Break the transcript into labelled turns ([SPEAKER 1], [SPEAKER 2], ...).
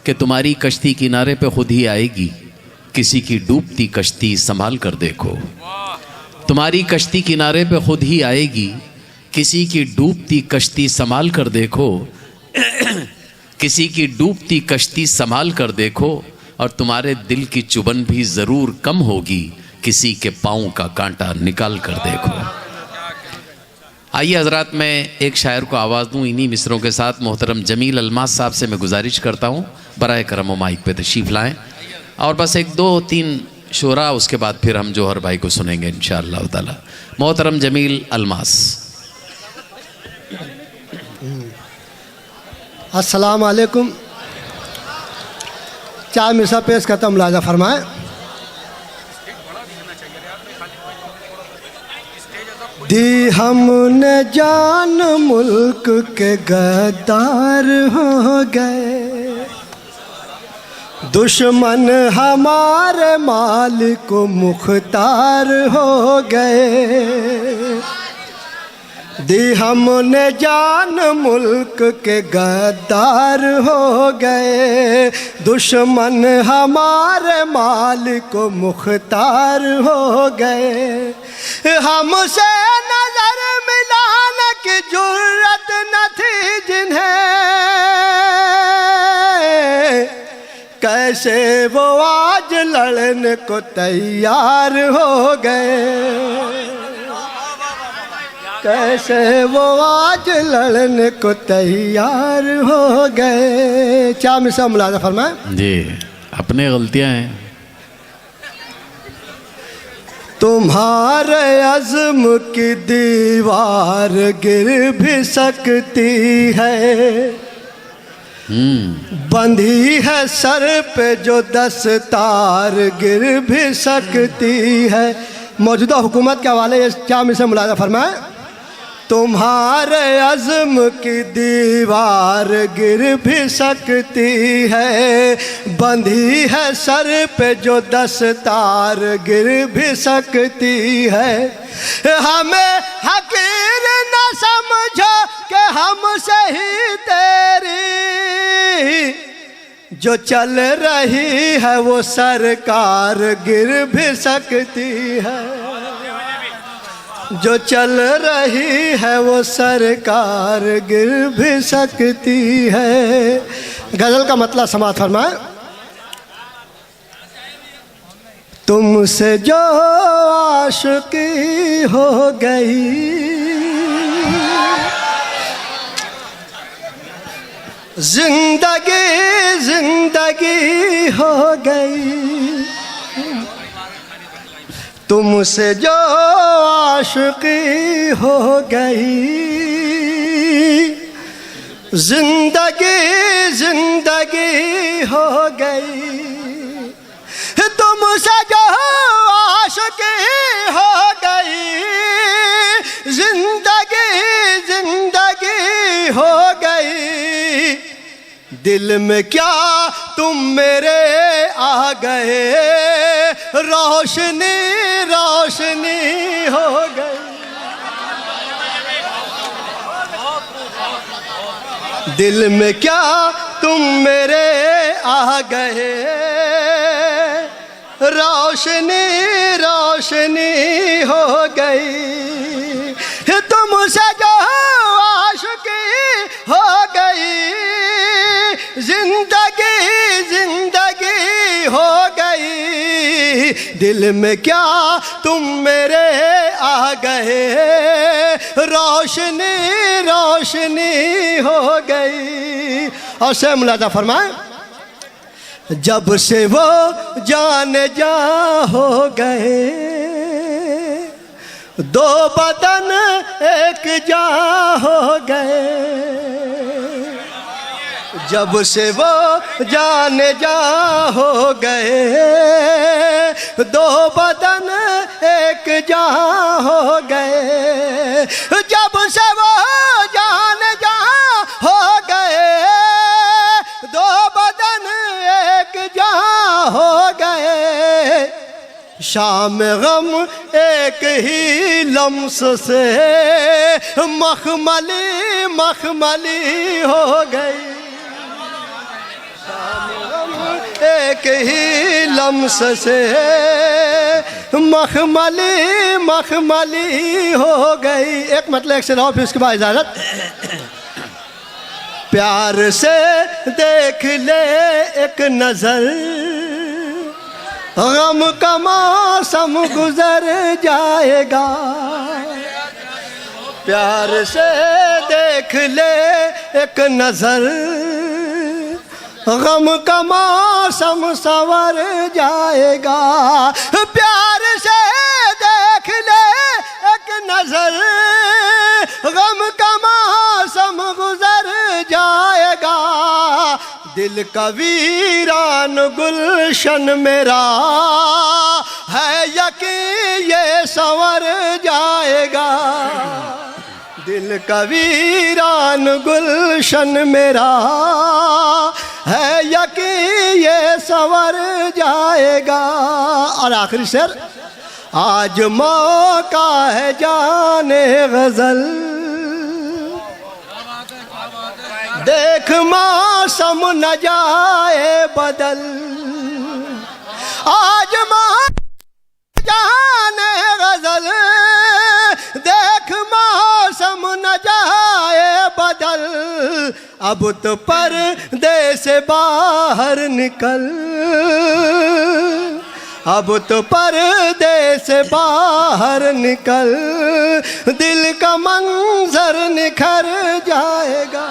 [SPEAKER 1] कि तुम्हारी कश्ती किनारे पे खुद ही आएगी, किसी की डूबती कश्ती संभाल कर देखो। तुम्हारी कश्ती किनारे पे खुद ही आएगी, किसी की डूबती कश्ती संभाल कर देखो। किसी की डूबती कश्ती संभाल कर देखो, और तुम्हारे दिल की चुभन भी ज़रूर कम होगी, किसी के पाँव का कांटा निकाल कर देखो। आइए हजरात, मैं एक शायर को आवाज़ दूँ इन्हीं मिसरों के साथ। मोहतरम जमील अलमास साहब से मैं गुजारिश करता हूँ बराए करम माइक पे तशरीफ़ लाएँ, और बस एक दो तीन शोरा, उसके बाद फिर हम जौहर भाई को सुनेंगे इंशाअल्लाह ताला। मोहतरम जमील अलमास।
[SPEAKER 2] अस्सलाम वालेकुम। चार मिसरा पेश करता हूँ, मुलाजा फरमाएं। दी हमने जान मुल्क के गद्दार हो गए, दुश्मन हमारे मालिक को मुख्तार हो गए। दी हमने जान मुल्क के गद्दार हो गए, दुश्मन हमारे मालिक को मुख्तार हो गए। हमसे नजर मिलाने की जुर्रत न थी जिन्हें, कैसे वो आज लड़ने को तैयार हो गए। कैसे वो आज लड़ने को तैयार हो गए। क्या मिसा मुलाजा फरमाए
[SPEAKER 1] जी, अपने गलतियां हैं।
[SPEAKER 2] तुम्हारे अज़्म की दीवार गिर भी सकती है, बंधी है सर पे जो दस्तार गिर भी सकती है। मौजूदा हुकूमत के हवाले क्या मिसा मुलाजा फरमाए। तुम्हारे अज़्म की दीवार गिर भी सकती है, बंधी है सर पे जो दस्तार गिर भी सकती है। हमें हकीर न समझो कि हमसे ही तेरी जो चल रही है वो सरकार गिर भी सकती है। जो चल रही है वो सरकार गिर भी सकती है। गज़ल का मतलब समाअत फरमाए। तुमसे जो आशिकी हो गई, जिंदगी जिंदगी हो गई। तुमसे जो आशिकी हो गई, जिंदगी जिंदगी हो गई। तुमसे जो आशिकी हो गई, जिंदगी जिंदगी हो गई। दिल में क्या तुम मेरे आ गए, रोशनी रोशनी हो गई। दिल में क्या तुम मेरे आ गए, रोशनी रोशनी हो गई। तुमसे जो आशिकी हो गई, जिंदगी जिंदगी हो गई। दिल में क्या तुम मेरे आ गए, रोशनी रोशनी हो गई। और से मुलाजा फरमाए। जब से वो जाने जा हो गए, दो बदन एक जा हो गए। जब से वो जाने जा हो गए, दो बदन एक जा हो गए। जब से वो जाने जा हो गए, दो बदन एक जा हो गए। शाम गम एक ही लम्स से मखमली मखमली हो गई। एक ही लम्स से मखमली मखमली हो गई। एक मतलब एक से रहो, फिर उसके बाद इजाजत। प्यार से देख ले एक नजर, गम का मौसम गुजर जाएगा। प्यार से देख ले एक नजर, गम का मौसम संवर जाएगा। प्यार से देख ले एक नजर, गम का मौसम गुजर जाएगा। दिल का वीरान गुलशन मेरा है यकीन ये संवर जाएगा। दिल का वीरान गुलशन मेरा है यकीन ये संवर जाएगा। और आखिरी शेर, आज मौका है जाने गजल, देख मौसम न जाए बदल। आज मौका जाने गजल, देख मौसम न जाए बदल। अब तो पर्दे से बाहर निकल, अब तो पर्दे से बाहर निकल, दिल का मंजर निखर जाएगा।